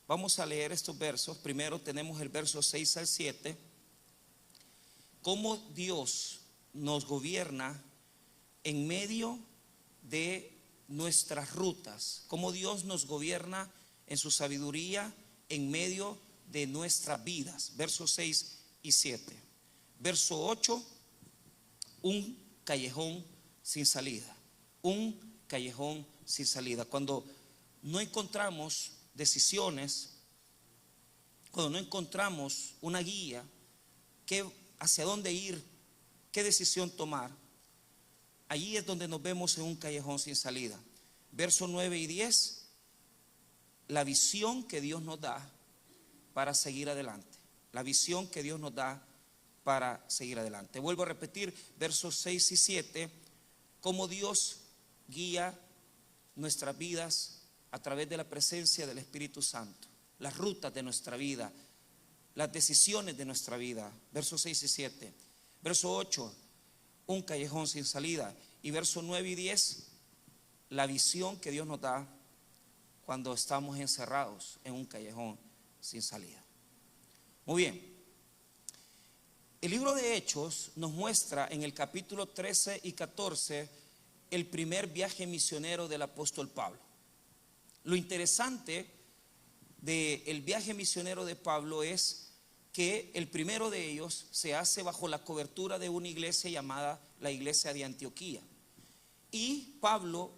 Vamos a leer estos versos. Primero tenemos el verso 6 al 7. Cómo Dios nos gobierna en medio de nuestras rutas. Cómo Dios nos gobierna en su sabiduría en medio de nuestras vidas. Versos 6 y 7. Verso 8. Un callejón sin salida. Un callejón sin salida. Cuando no encontramos decisiones, cuando no encontramos una guía, hacia dónde ir, qué decisión tomar, allí es donde nos vemos en un callejón sin salida. Versos 9 y 10, la visión que Dios nos da para seguir adelante. La visión que Dios nos da para seguir adelante. Vuelvo a repetir, versos 6 y 7, cómo Dios guía nuestras vidas a través de la presencia del Espíritu Santo, las rutas de nuestra vida, las decisiones de nuestra vida. Versos 6 y 7. Verso 8, un callejón sin salida. Y versos 9 y 10, la visión que Dios nos da cuando estamos encerrados en un callejón sin salida. Muy bien. El libro de Hechos nos muestra en el capítulo 13 y 14 el primer viaje misionero del apóstol Pablo. Lo interesante del viaje misionero de Pablo es que el primero de ellos se hace bajo la cobertura de una iglesia llamada la iglesia de Antioquía. Y Pablo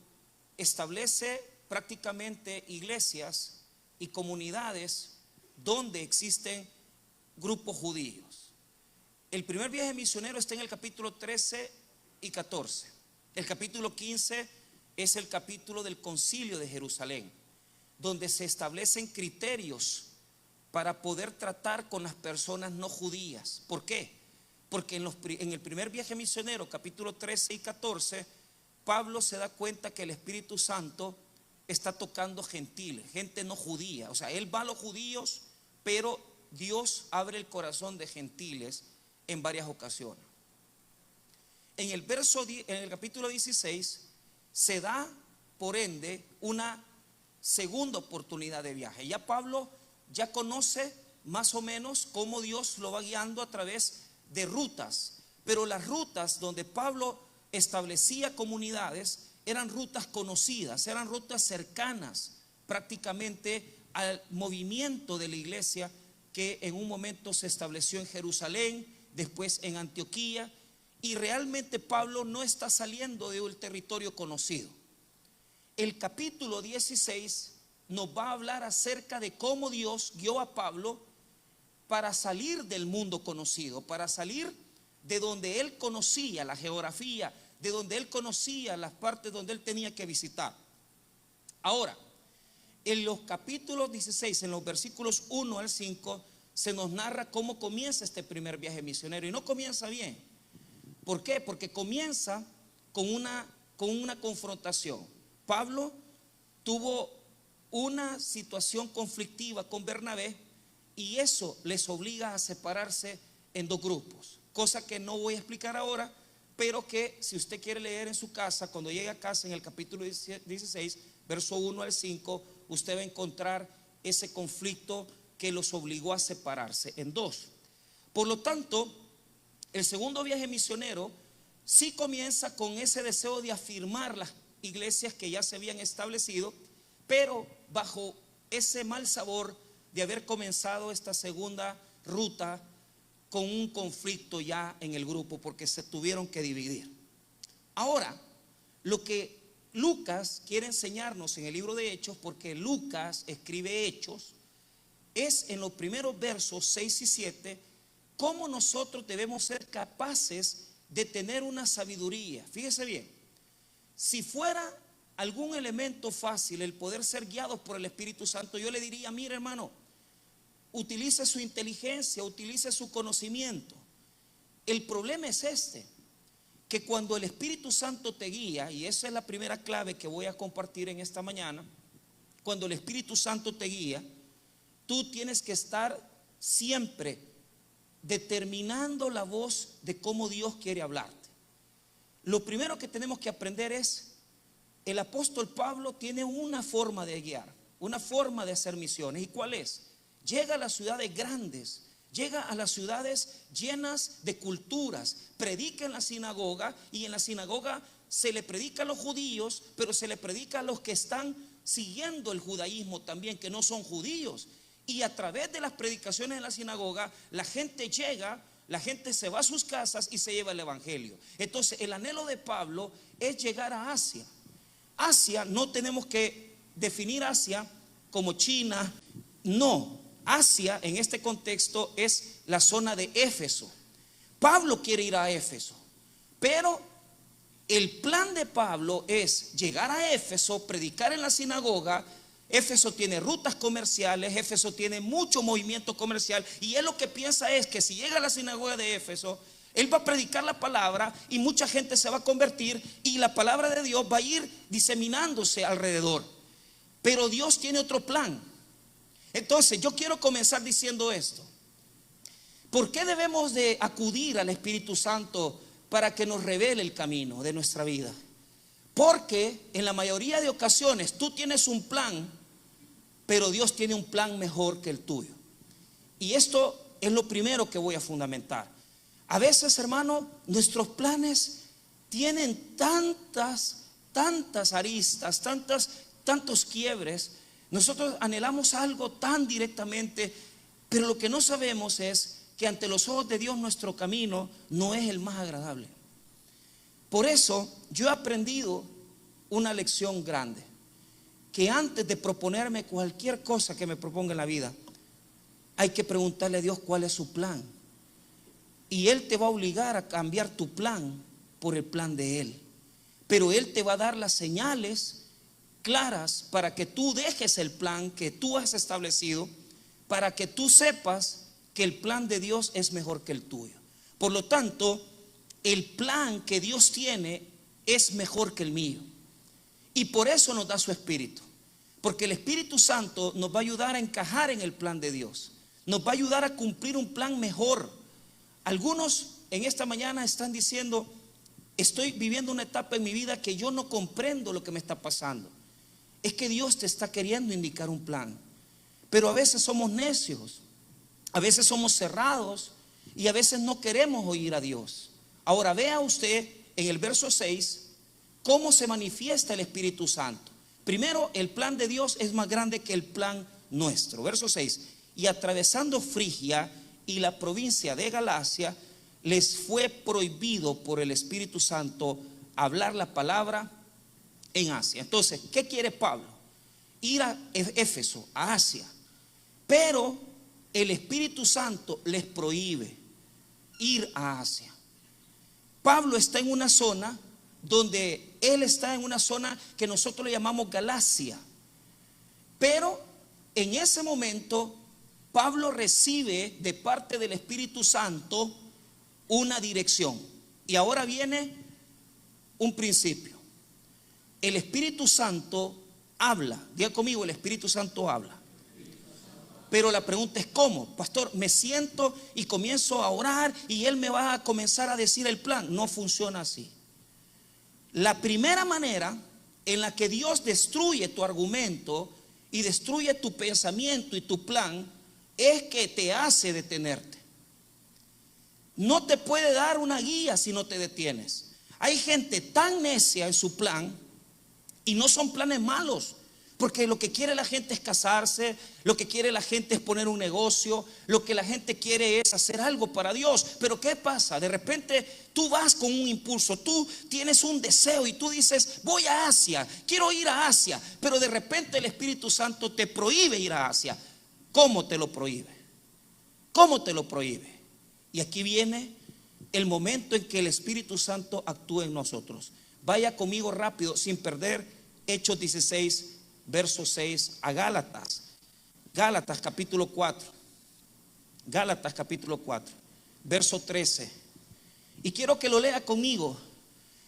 establece prácticamente iglesias y comunidades donde existen grupos judíos. El primer viaje misionero está en el capítulo 13 y 14. El capítulo 15 es el capítulo del concilio de Jerusalén, donde se establecen criterios para poder tratar con las personas no judías. ¿Por qué? Porque en el primer viaje misionero, capítulo 13 y 14, Pablo se da cuenta que el Espíritu Santo está tocando gentiles, gente no judía. O sea, él va a los judíos, pero Dios abre el corazón de gentiles en varias ocasiones. En el capítulo 16 se da, por ende, una segunda oportunidad de viaje. Ya Pablo ya conoce más o menos cómo Dios lo va guiando a través de rutas, pero las rutas donde Pablo establecía comunidades eran rutas conocidas, eran rutas cercanas prácticamente al movimiento de la iglesia que en un momento se estableció en Jerusalén, después en Antioquía, y realmente Pablo no está saliendo de un territorio conocido. El capítulo 16 nos va a hablar acerca de cómo Dios guió a Pablo para salir del mundo conocido, para salir de donde él conocía la geografía, de donde él conocía las partes donde él tenía que visitar. Ahora, en los capítulos 16, en los versículos 1 al 5, se nos narra cómo comienza este primer viaje misionero, y no comienza bien. ¿Por qué? Porque comienza con una confrontación. Pablo tuvo una situación conflictiva con Bernabé y eso les obliga a separarse en dos grupos, cosa que no voy a explicar ahora, pero que si usted quiere leer en su casa, cuando llegue a casa en el capítulo 16, verso 1 al 5, usted va a encontrar ese conflicto que los obligó a separarse en dos. Por lo tanto, el segundo viaje misionero sí comienza con ese deseo de afirmar las iglesias que ya se habían establecido, pero bajo ese mal sabor de haber comenzado esta segunda ruta con un conflicto ya en el grupo, porque se tuvieron que dividir. Ahora, lo que Lucas quiere enseñarnos en el libro de Hechos, porque Lucas escribe Hechos, es en los primeros versos 6 y 7, cómo nosotros debemos ser capaces de tener una sabiduría. Fíjese bien, si fuera algún elemento fácil el poder ser guiados por el Espíritu Santo, yo le diría: mire, hermano, utilice su inteligencia, utilice su conocimiento. El problema es que cuando el Espíritu Santo te guía, y esa es la primera clave que voy a compartir en esta mañana, cuando el Espíritu Santo te guía, tú tienes que estar siempre determinando la voz de cómo Dios quiere hablarte. Lo primero que tenemos que aprender es: el apóstol Pablo tiene una forma de guiar, una forma de hacer misiones. ¿Y cuál es? Llega a las ciudades grandes, llega a las ciudades llenas de culturas, predica en la sinagoga, y en la sinagoga se le predica a los judíos, pero se le predica a los que están siguiendo el judaísmo también, que no son judíos. Y a través de las predicaciones en la sinagoga, la gente llega, la gente se va a sus casas y se lleva el evangelio. Entonces el anhelo de Pablo es llegar a Asia. Asia, no tenemos que definir Asia como China, no. Asia en este contexto es la zona de Éfeso. Pablo quiere ir a Éfeso, pero el plan de Pablo es llegar a Éfeso, predicar en la sinagoga. Éfeso tiene rutas comerciales, Éfeso tiene mucho movimiento comercial, y él lo que piensa es que si llega a la sinagoga de Éfeso, él va a predicar la palabra y mucha gente se va a convertir y la palabra de Dios va a ir diseminándose alrededor. Pero Dios tiene otro plan. Entonces yo quiero comenzar diciendo esto: ¿por qué debemos de acudir al Espíritu Santo para que nos revele el camino de nuestra vida? Porque en la mayoría de ocasiones tú tienes un plan, pero Dios tiene un plan mejor que el tuyo. Y esto es lo primero que voy a fundamentar. A veces, hermano, nuestros planes tienen tantas aristas, tantos quiebres. Nosotros anhelamos algo tan directamente, pero lo que no sabemos es que ante los ojos de Dios nuestro camino no es el más agradable. Por eso yo he aprendido una lección grande: que antes de proponerme cualquier cosa que me proponga en la vida, hay que preguntarle a Dios cuál es su plan. Y Él te va a obligar a cambiar tu plan por el plan de Él. Pero Él te va a dar las señales claras para que tú dejes el plan que tú has establecido, para que tú sepas que el plan de Dios es mejor que el tuyo. Por lo tanto, el plan que Dios tiene es mejor que el mío. Y por eso nos da su Espíritu. Porque el Espíritu Santo nos va a ayudar a encajar en el plan de Dios. Nos va a ayudar a cumplir un plan mejor. Algunos en esta mañana están diciendo: estoy viviendo una etapa en mi vida que yo no comprendo lo que me está pasando. Es que Dios te está queriendo indicar un plan. Pero a veces somos necios, a veces somos cerrados y a veces no queremos oír a Dios. Ahora vea usted en el verso 6 cómo se manifiesta el Espíritu Santo. Primero, el plan de Dios es más grande que el plan nuestro. Verso 6: y atravesando Frigia y la provincia de Galacia, les fue prohibido por el Espíritu Santo hablar la palabra en Asia. Entonces, ¿qué quiere Pablo? Ir a Éfeso, a Asia. Pero el Espíritu Santo les prohíbe ir a Asia. Pablo está en una zona donde él está en una zona que nosotros le llamamos Galacia. Pero en ese momento Pablo recibe de parte del Espíritu Santo una dirección. Y ahora viene un principio. El Espíritu Santo habla. Diga conmigo: el Espíritu Santo habla. Pero la pregunta es ¿cómo? Pastor, me siento y comienzo a orar y Él me va a comenzar a decir el plan. No funciona así. La primera manera en la que Dios destruye tu argumento y destruye tu pensamiento y tu plan es que te hace detenerte. No te puede dar una guía si no te detienes. Hay gente tan necia en su plan, y no son planes malos, porque lo que quiere la gente es casarse, lo que quiere la gente es poner un negocio, lo que la gente quiere es hacer algo para Dios. Pero ¿qué pasa? De repente tú vas con un impulso, tú tienes un deseo y tú dices: voy a Asia, quiero ir a Asia. Pero de repente el Espíritu Santo te prohíbe ir a Asia. ¿Cómo te lo prohíbe? ¿Cómo te lo prohíbe? Y aquí viene el momento en que el Espíritu Santo actúa en nosotros. Vaya conmigo rápido, sin perder, Hechos 16, verso 6, a Gálatas. Gálatas capítulo 4. Gálatas capítulo 4, verso 13. Y quiero que lo lea conmigo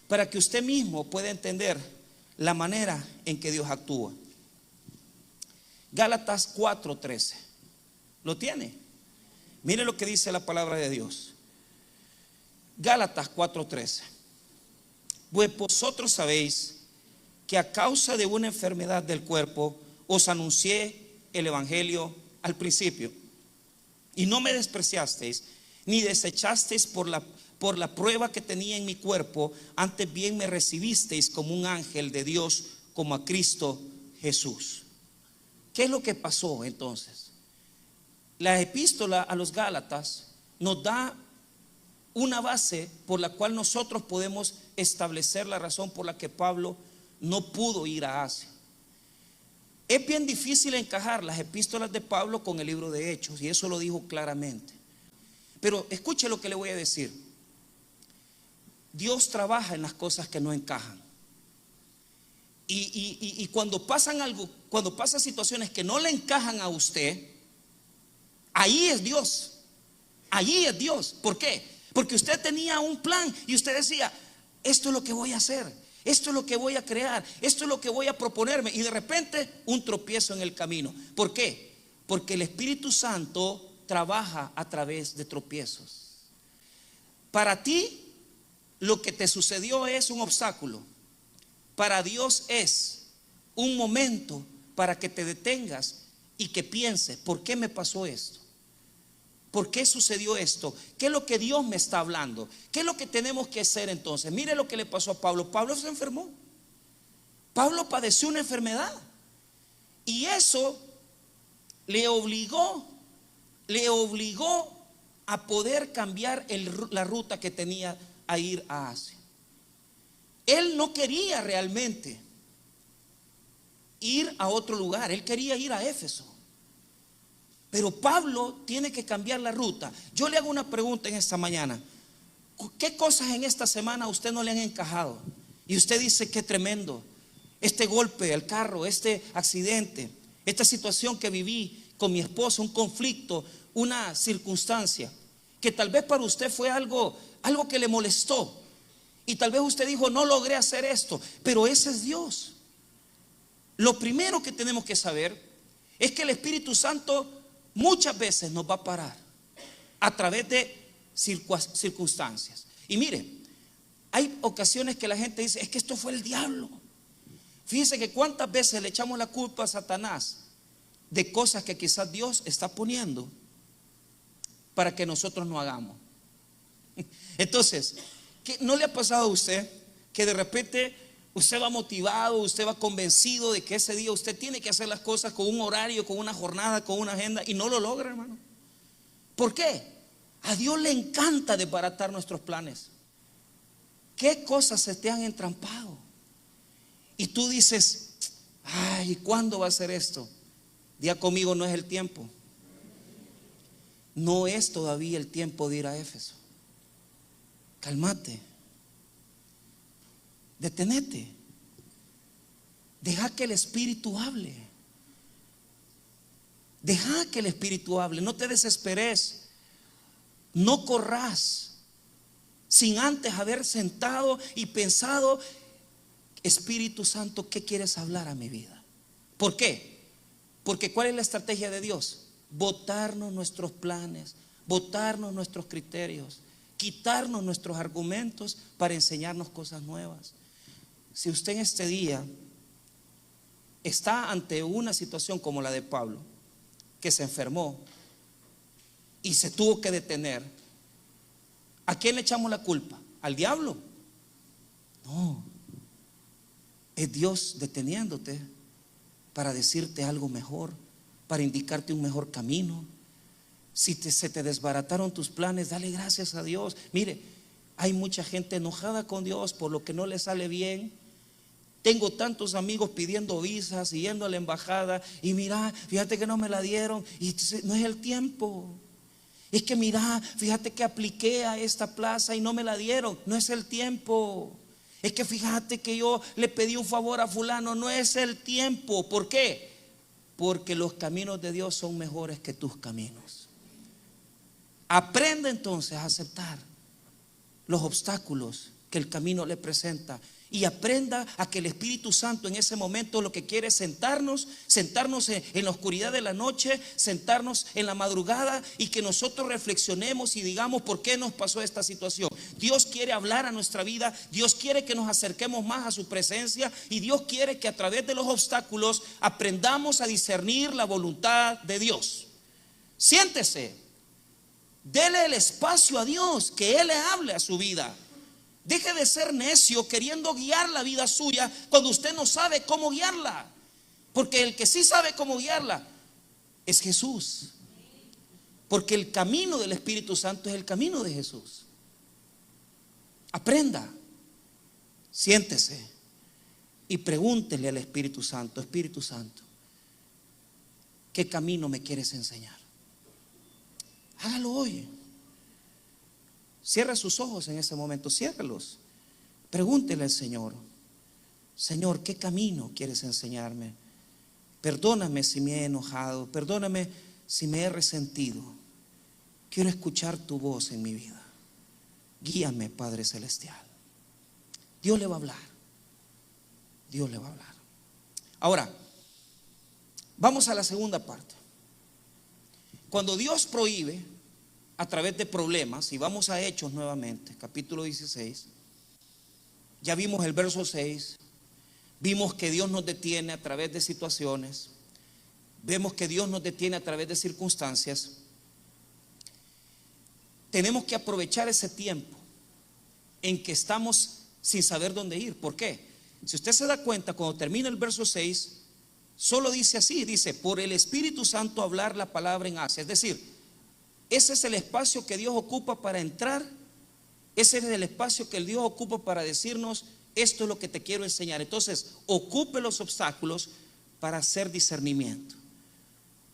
para que usted mismo pueda entender la manera en que Dios actúa. Gálatas 4:13. ¿Lo tiene? Mire lo que dice la palabra de Dios. Gálatas 4:13. Pues vosotros sabéis que a causa de una enfermedad del cuerpo, os anuncié el evangelio al principio, y no me despreciasteis, ni desechasteis por la prueba que tenía en mi cuerpo, antes bien me recibisteis como un ángel de Dios, como a Cristo Jesús. ¿Qué es lo que pasó entonces? La epístola a los Gálatas nos da una base por la cual nosotros podemos establecer la razón por la que Pablo no pudo ir a Asia. Es bien difícil encajar las epístolas de Pablo con el libro de Hechos, y eso lo dijo claramente. Pero escuche lo que le voy a decir. Dios trabaja en las cosas que no encajan. Y cuando pasan situaciones que no le encajan a usted, ahí es Dios. Allí es Dios. ¿Por qué? Porque usted tenía un plan y usted decía, esto es lo que voy a hacer, esto es lo que voy a crear, esto es lo que voy a proponerme, y de repente un tropiezo en el camino. ¿Por qué? Porque el Espíritu Santo trabaja a través de tropiezos. Para ti lo que te sucedió es un obstáculo. Para Dios es un momento para que te detengas y que pienses, ¿por qué me pasó esto? ¿Por qué sucedió esto? ¿Qué es lo que Dios me está hablando? ¿Qué es lo que tenemos que hacer entonces? Mire lo que le pasó a Pablo. Pablo se enfermó. Pablo padeció una enfermedad, y eso le obligó a poder cambiar la ruta que tenía a ir a Asia. Él no quería realmente ir a otro lugar, él quería ir a Éfeso. Pero Pablo tiene que cambiar la ruta. Yo le hago una pregunta en esta mañana. ¿Qué cosas en esta semana a usted no le han encajado? Y usted dice, qué tremendo, este golpe al carro, este accidente, esta situación que viví con mi esposo, un conflicto, una circunstancia que tal vez para usted fue algo que le molestó, y tal vez usted dijo, no logré hacer esto, pero ese es Dios. Lo primero que tenemos que saber es que el Espíritu Santo muchas veces nos va a parar a través de circunstancias. Y mire, hay ocasiones que la gente dice, es que esto fue el diablo. Fíjese que cuántas veces le echamos la culpa a Satanás de cosas que quizás Dios está poniendo para que nosotros no hagamos. Entonces, ¿no le ha pasado a usted que de repente usted va motivado, usted va convencido de que ese día usted tiene que hacer las cosas con un horario, con una jornada, con una agenda, y no lo logra, hermano? ¿Por qué? A Dios le encanta desbaratar nuestros planes. ¿Qué cosas se te han entrampado? Y tú dices, ay, ¿cuándo va a ser esto? Diga conmigo, no es el tiempo. No es todavía el tiempo de ir a Éfeso. Cálmate. Detenete. Deja que el Espíritu hable. Deja que el Espíritu hable. No te desesperes. No corras sin antes haber sentado y pensado, Espíritu Santo, ¿qué quieres hablar a mi vida? ¿Por qué? Porque ¿cuál es la estrategia de Dios? Botarnos nuestros planes, botarnos nuestros criterios, quitarnos nuestros argumentos para enseñarnos cosas nuevas. Si usted en este día está ante una situación como la de Pablo, que se enfermó y se tuvo que detener, ¿a quién le echamos la culpa? ¿Al diablo? No, es Dios deteniéndote para decirte algo mejor, para indicarte un mejor camino. Si se te desbarataron tus planes, dale gracias a Dios. Mire, hay mucha gente enojada con Dios por lo que no le sale bien. Tengo tantos amigos pidiendo visas y yendo a la embajada, y mira, fíjate que no me la dieron, y no es el tiempo. Es que mira, fíjate que apliqué a esta plaza y no me la dieron, no es el tiempo. Es que fíjate que yo le pedí un favor a fulano, no es el tiempo. ¿Por qué? Porque los caminos de Dios son mejores que tus caminos. Aprende entonces a aceptar los obstáculos que el camino le presenta Y aprenda a que el Espíritu Santo en ese momento lo que quiere es sentarnos en la oscuridad de la noche, sentarnos en la madrugada y que nosotros reflexionemos y digamos por qué nos pasó esta situación. Dios quiere hablar a nuestra vida, Dios quiere que nos acerquemos más a su presencia y Dios quiere que a través de los obstáculos aprendamos a discernir la voluntad de Dios. Siéntese, dele el espacio a Dios, que Él le hable a su vida. Deje de ser necio queriendo guiar la vida suya cuando usted no sabe cómo guiarla. Porque el que sí sabe cómo guiarla es Jesús. Porque el camino del Espíritu Santo es el camino de Jesús. Aprenda, siéntese y pregúntele al Espíritu Santo: Espíritu Santo, ¿qué camino me quieres enseñar? Hágalo hoy. Cierra sus ojos en ese momento, ciérralos. Pregúntele al Señor: Señor, ¿qué camino quieres enseñarme? Perdóname si me he enojado, perdóname si me he resentido. Quiero escuchar tu voz en mi vida. Guíame, Padre Celestial. Dios le va a hablar. Dios le va a hablar. Ahora, vamos a la segunda parte. Cuando Dios prohíbe a través de problemas, y vamos a Hechos nuevamente, capítulo 16, ya vimos el verso 6, vimos que Dios nos detiene a través de situaciones, vemos que Dios nos detiene a través de circunstancias. Tenemos que aprovechar ese tiempo en que estamos sin saber dónde ir. ¿Por qué? Si usted se da cuenta, cuando termina el verso 6, solo dice así, dice: por el Espíritu Santo hablar la palabra en Asia. Es decir, ese es el espacio que Dios ocupa para entrar. Ese es el espacio que Dios ocupa para decirnos: esto es lo que te quiero enseñar. Entonces, ocupe los obstáculos para hacer discernimiento.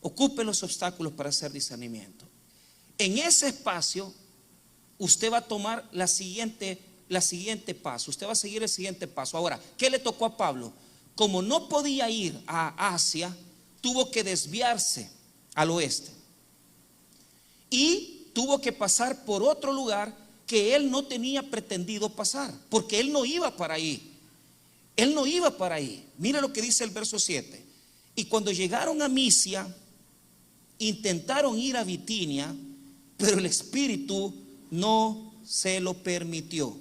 Ocupe los obstáculos para hacer discernimiento. En ese espacio, usted va a tomar la siguiente paso. Usted va a seguir el siguiente paso. Ahora, ¿qué le tocó a Pablo? Como no podía ir a Asia, tuvo que desviarse al oeste. Y tuvo que pasar por otro lugar que él no tenía pretendido pasar, porque él no iba para ahí. Él no iba para ahí. Mira lo que dice el verso 7. Y cuando llegaron a Misia, intentaron ir a Bitinia, pero el Espíritu no se lo permitió.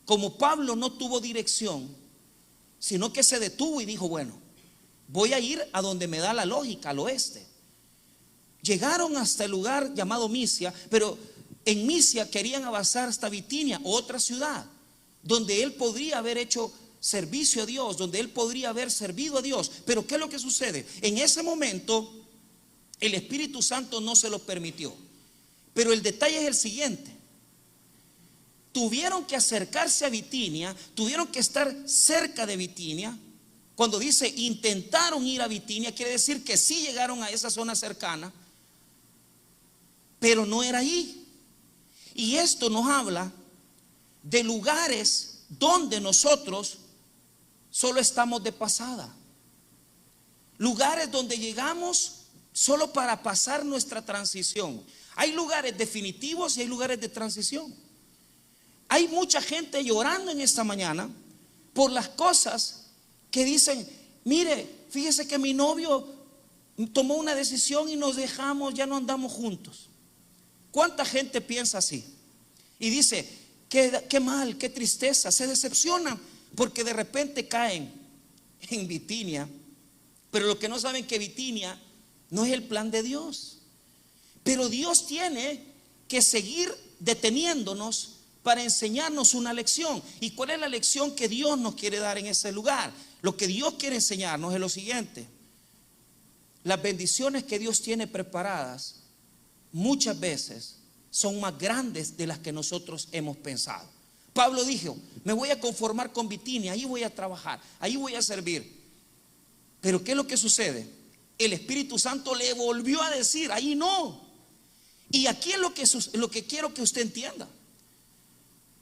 Como Pablo no tuvo dirección, sino que se detuvo y dijo: bueno, voy a ir a donde me da la lógica, al oeste. Llegaron hasta el lugar llamado Misia, pero en Misia querían avanzar hasta Bitinia, otra ciudad, donde él podría haber hecho servicio a Dios, donde él podría haber servido a Dios. Pero ¿qué es lo que sucede? En ese momento el Espíritu Santo no se lo permitió. Pero el detalle es el siguiente: tuvieron que acercarse a Bitinia, tuvieron que estar cerca de Bitinia. Cuando dice intentaron ir a Bitinia, quiere decir que sí llegaron a esa zona cercana, pero no era allí. Y esto nos habla de lugares donde nosotros solo estamos de pasada. Lugares donde llegamos solo para pasar nuestra transición. Hay lugares definitivos y hay lugares de transición. Hay mucha gente llorando en esta mañana por las cosas que dicen: mire, fíjese que mi novio tomó una decisión y nos dejamos, ya no andamos juntos. ¿Cuánta gente piensa así? Y dice: qué mal, qué tristeza, se decepcionan porque de repente caen en Bitinia. Pero lo que no saben es que Bitinia no es el plan de Dios. Pero Dios tiene que seguir deteniéndonos para enseñarnos una lección. ¿Y cuál es la lección que Dios nos quiere dar en ese lugar? Lo que Dios quiere enseñarnos es lo siguiente: las bendiciones que Dios tiene preparadas muchas veces son más grandes de las que nosotros hemos pensado. Pablo dijo: me voy a conformar con Bitinia, ahí voy a trabajar, ahí voy a servir. Pero ¿qué es lo que sucede? El Espíritu Santo le volvió a decir: ahí no. Y aquí es lo que quiero que usted entienda.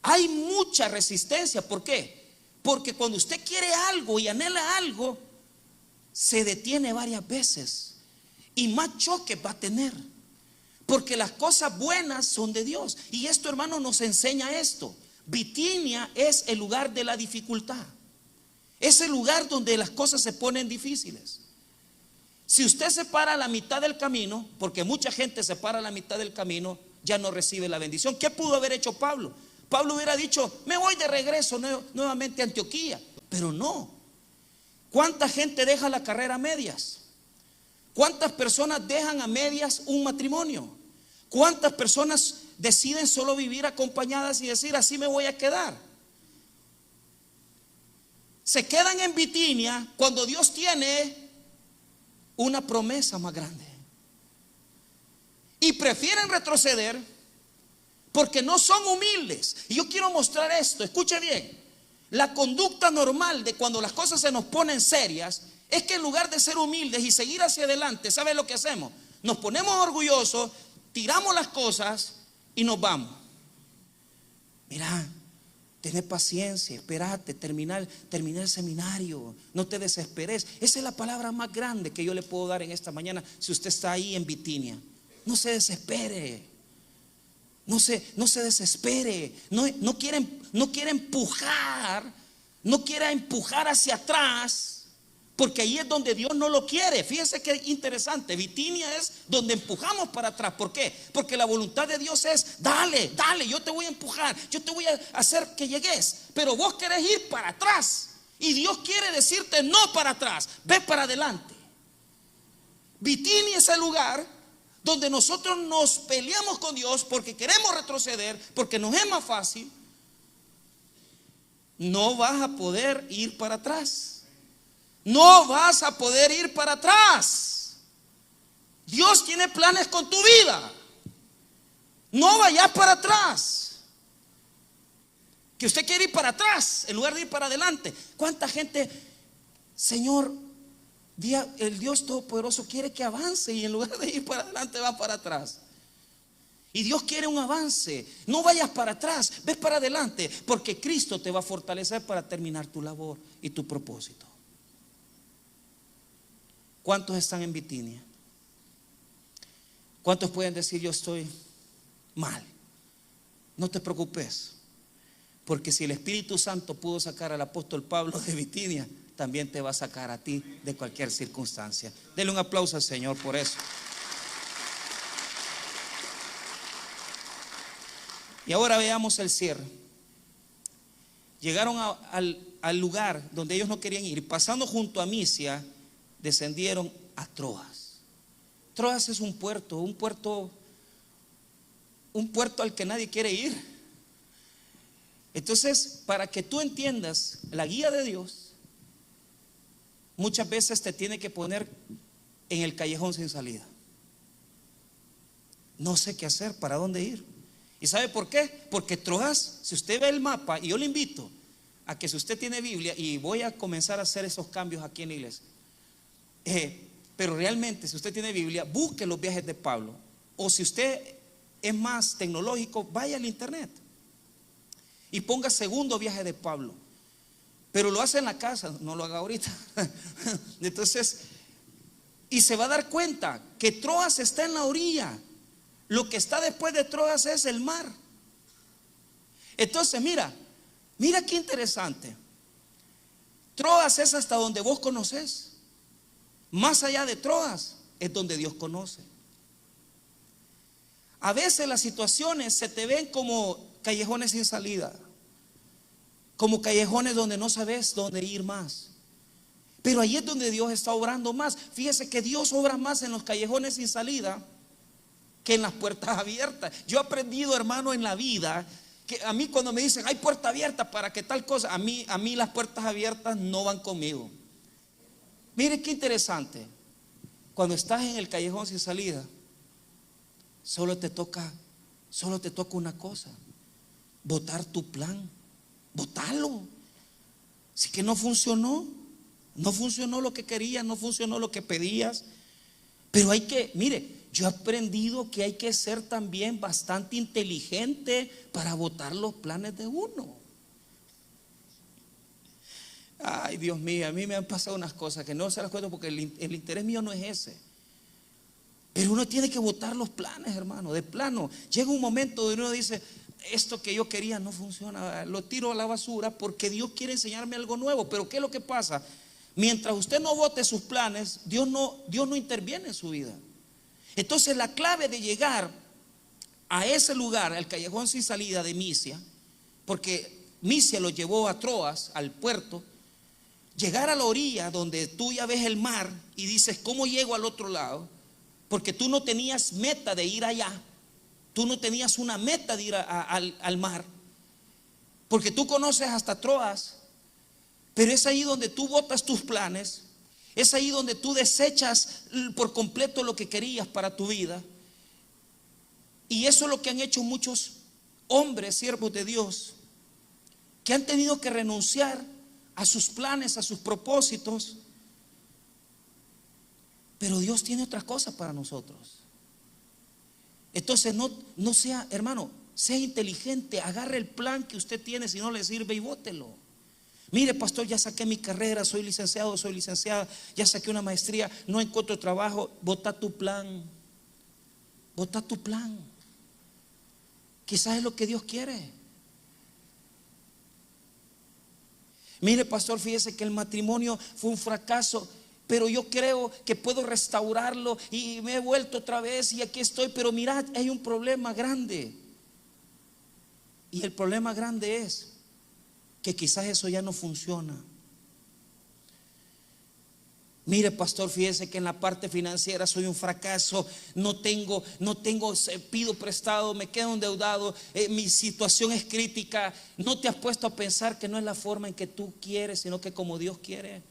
Hay mucha resistencia. ¿Por qué? Porque cuando usted quiere algo y anhela algo, se detiene varias veces y más choque va a tener. Porque las cosas buenas son de Dios. Y esto, hermano, nos enseña esto. Bitinia es el lugar de la dificultad. Es el lugar donde las cosas se ponen difíciles. Si usted se para a la mitad del camino, porque mucha gente se para a la mitad del camino, ya no recibe la bendición. ¿Qué pudo haber hecho Pablo? Pablo hubiera dicho, me voy de regreso nuevamente a Antioquía. Pero no. ¿Cuánta gente deja la carrera a medias? ¿Cuántas personas dejan a medias un matrimonio? ¿Cuántas personas deciden solo vivir acompañadas y decir, así me voy a quedar? Se quedan en Bitinia cuando Dios tiene una promesa más grande. Y prefieren retroceder porque no son humildes. Y yo quiero mostrar esto, escuche bien. La conducta normal de cuando las cosas se nos ponen serias es que en lugar de ser humildes y seguir hacia adelante, ¿sabe lo que hacemos? Nos ponemos orgullosos, tiramos las cosas y nos vamos. Mira, tener paciencia, espérate, termina el seminario, no te desesperes. Esa es la palabra más grande que yo le puedo dar en esta mañana. Si usted está ahí en Bitinia, no se desespere. No se desespere. No quiere empujar. No quiera empujar hacia atrás, porque ahí es donde Dios no lo quiere. Fíjense qué interesante. Bitinia es donde empujamos para atrás. ¿Por qué? Porque la voluntad de Dios es, dale, yo te voy a empujar, yo te voy a hacer que llegues. Pero vos querés ir para atrás, y Dios quiere decirte no para atrás, ve para adelante. Bitinia es el lugar donde nosotros nos peleamos con Dios porque queremos retroceder, porque nos es más fácil. No vas a poder ir para atrás. No vas a poder ir para atrás. Dios tiene planes con tu vida. No vayas para atrás. Que usted quiere ir para atrás en lugar de ir para adelante. ¿Cuánta gente, Señor, el Dios Todopoderoso quiere que avance y en lugar de ir para adelante va para atrás? Y Dios quiere un avance. No vayas para atrás, ves para adelante, porque Cristo te va a fortalecer para terminar tu labor y tu propósito. ¿Cuántos están en Bitinia? ¿Cuántos pueden decir yo estoy mal? No te preocupes, porque si el Espíritu Santo pudo sacar al apóstol Pablo de Bitinia, también te va a sacar a ti de cualquier circunstancia. Denle un aplauso al Señor por eso. Y ahora veamos el cierre. Llegaron al lugar donde ellos no querían ir. Pasando junto a Misia, descendieron a Troas. Troas es un puerto al que nadie quiere ir. Entonces, para que tú entiendas la guía de Dios, muchas veces te tiene que poner en el callejón sin salida. No sé qué hacer, para dónde ir. ¿Y sabe por qué? Porque Troas, si usted ve el mapa, y yo le invito a que si usted tiene Biblia, y voy a comenzar a hacer esos cambios aquí en la iglesia, pero realmente si usted tiene Biblia, busque los viajes de Pablo. O si usted es más tecnológico, vaya al internet y ponga segundo viaje de Pablo. Pero lo hace en la casa, no lo haga ahorita. Entonces, y se va a dar cuenta que Troas está en la orilla. Lo que está después de Troas es el mar. Entonces mira qué interesante. Troas es hasta donde vos conoces. Más allá de Troas es donde Dios conoce. A veces las situaciones se te ven como callejones sin salida, como callejones donde no sabes dónde ir más. Pero ahí es donde Dios está obrando más. Fíjese que Dios obra más en los callejones sin salida que en las puertas abiertas. Yo he aprendido, hermano, en la vida, que a mí cuando me dicen hay puerta abierta para que tal cosa, a mí las puertas abiertas no van conmigo. Mire qué interesante. Cuando estás en el callejón sin salida, solo te toca una cosa: botar tu plan, botarlo. Si que no funcionó lo que querías, no funcionó lo que pedías. Pero mire, yo he aprendido que hay que ser también bastante inteligente para botar los planes de uno. Ay, Dios mío, a mí me han pasado unas cosas que no se las cuento porque el interés mío no es ese. Pero uno tiene que botar los planes, hermano, de plano. Llega un momento donde uno dice, esto que yo quería no funciona, lo tiro a la basura porque Dios quiere enseñarme algo nuevo. Pero ¿qué es lo que pasa? Mientras usted no bote sus planes, Dios no interviene en su vida. Entonces la clave de llegar a ese lugar, al callejón sin salida de Misia, porque Misia lo llevó a Troas, al puerto, llegar a la orilla donde tú ya ves el mar y dices, ¿cómo llego al otro lado? Porque tú no tenías meta de ir allá, tú no tenías una meta de ir al mar, porque tú conoces hasta Troas, pero es ahí donde tú botas tus planes, es ahí donde tú desechas por completo lo que querías para tu vida. Y eso es lo que han hecho muchos hombres, siervos de Dios, que han tenido que renunciar a sus planes, a sus propósitos. Pero Dios tiene otras cosas para nosotros. Entonces no sea, hermano, sea inteligente, agarre el plan que usted tiene, si no le sirve, y bótelo. Mire, pastor, ya saqué mi carrera, soy licenciado, soy licenciada, ya saqué una maestría, no encuentro trabajo. Bota tu plan, bota tu plan. Quizás es lo que Dios quiere. Mire, pastor, fíjese que el matrimonio fue un fracaso, pero yo creo que puedo restaurarlo y me he vuelto otra vez y aquí estoy. Pero mirad, hay un problema grande. Y el problema grande es que quizás eso ya no funciona. Mire, pastor, fíjese que en la parte financiera soy un fracaso, no tengo, pido prestado, me quedo endeudado, mi situación es crítica. ¿No te has puesto a pensar que no es la forma en que tú quieres, sino que como Dios quiere?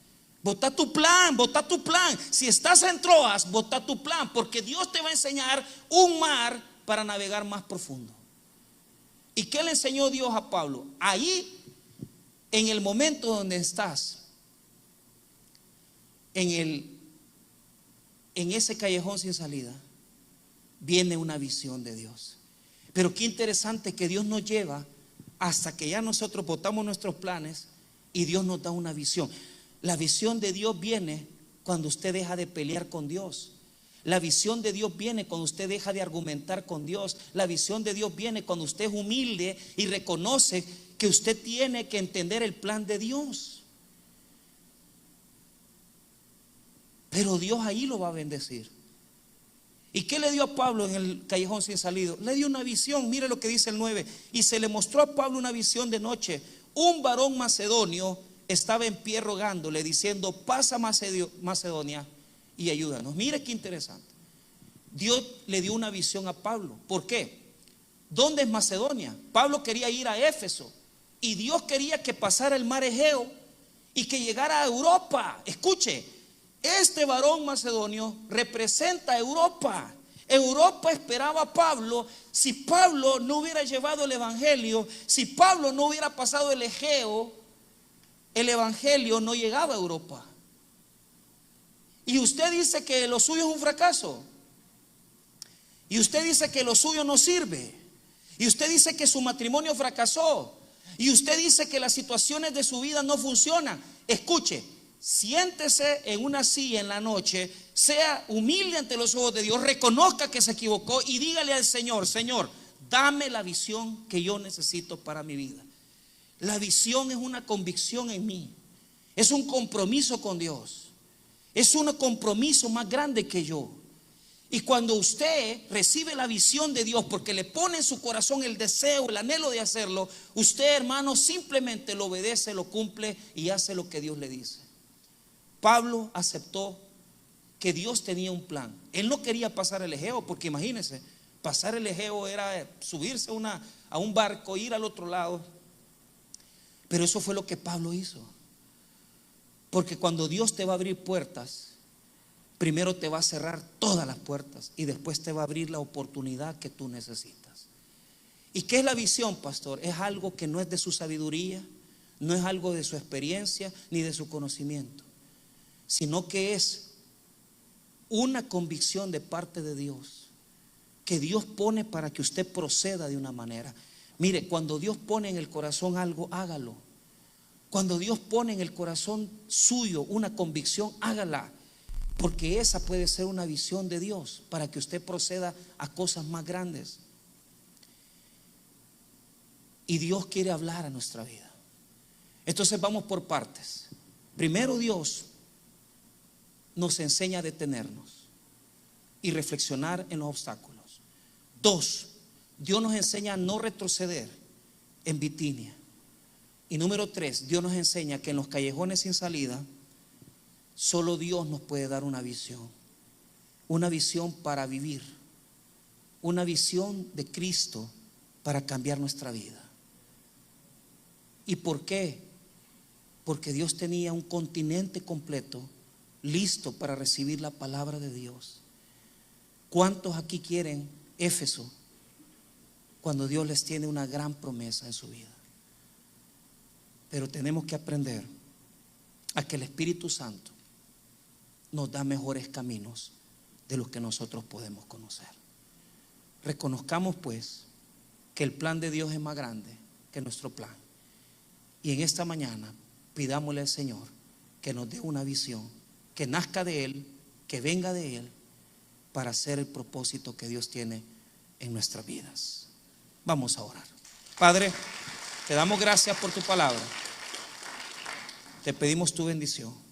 Bota tu plan, bota tu plan. Si estás en Troas, bota tu plan, porque Dios te va a enseñar un mar para navegar más profundo. ¿Y qué le enseñó Dios a Pablo? Ahí, en el momento donde estás, en ese callejón sin salida, viene una visión de Dios. Pero qué interesante que Dios nos lleva hasta que ya nosotros botamos nuestros planes y Dios nos da una visión. La visión de Dios viene cuando usted deja de pelear con Dios. La visión de Dios viene cuando usted deja de argumentar con Dios. La visión de Dios viene cuando usted es humilde y reconoce que usted tiene que entender el plan de Dios. Pero Dios ahí lo va a bendecir. ¿Y qué le dio a Pablo en el callejón sin salida? Le dio una visión. Mire lo que dice el 9. Y se le mostró a Pablo una visión de noche. Un varón macedonio estaba en pie rogándole, diciendo: pasa Macedonia y ayúdanos. Mire qué interesante. Dios le dio una visión a Pablo. ¿Por qué? ¿Dónde es Macedonia? Pablo quería ir a Éfeso y Dios quería que pasara el mar Egeo y que llegara a Europa. Escuche, este varón macedonio representa a Europa. Europa esperaba a Pablo. Si Pablo no hubiera llevado el evangelio, si Pablo no hubiera pasado el Egeo, el evangelio no llegaba a Europa. Y usted dice que lo suyo es un fracaso. Y usted dice que lo suyo no sirve. Y usted dice que su matrimonio fracasó. Y usted dice que las situaciones de su vida no funcionan. Escuche, siéntese en una silla en la noche, sea humilde ante los ojos de Dios, reconozca que se equivocó y dígale al Señor: Señor, dame la visión que yo necesito para mi vida. La visión es una convicción en mí, es un compromiso con Dios, es un compromiso más grande que yo. Y cuando usted recibe la visión de Dios porque le pone en su corazón el deseo, el anhelo de hacerlo, usted, hermano, simplemente lo obedece, lo cumple y hace lo que Dios le dice. Pablo aceptó que Dios tenía un plan. Él no quería pasar el Egeo, porque imagínense, pasar el Egeo era subirse a un barco, ir al otro lado. Pero eso fue lo que Pablo hizo. Porque cuando Dios te va a abrir puertas, primero te va a cerrar todas las puertas y después te va a abrir la oportunidad que tú necesitas. ¿Y qué es la visión, pastor? Es algo que no es de su sabiduría, no es algo de su experiencia ni de su conocimiento, sino que es una convicción de parte de Dios, que Dios pone para que usted proceda de una manera. Mire, cuando Dios pone en el corazón algo, hágalo. Cuando Dios pone en el corazón suyo una convicción, hágala, porque esa puede ser una visión de Dios para que usted proceda a cosas más grandes. Y Dios quiere hablar a nuestra vida. Entonces vamos por partes. Primero, Dios nos enseña a detenernos y reflexionar en los obstáculos. 2, Dios nos enseña a no retroceder en Bitinia. Y número 3, Dios nos enseña que en los callejones sin salida, solo Dios nos puede dar una visión para vivir, una visión de Cristo para cambiar nuestra vida. ¿Y por qué? Porque Dios tenía un continente completo listo para recibir la palabra de Dios. ¿Cuántos aquí quieren Éfeso cuando Dios les tiene una gran promesa en su vida? Pero tenemos que aprender a que el Espíritu Santo nos da mejores caminos de los que nosotros podemos conocer. Reconozcamos pues que el plan de Dios es más grande que nuestro plan. Y en esta mañana pidámosle al Señor que nos dé una visión, que nazca de Él, que venga de Él, para hacer el propósito que Dios tiene en nuestras vidas. Vamos a orar. Padre, te damos gracias por tu palabra. Te pedimos tu bendición.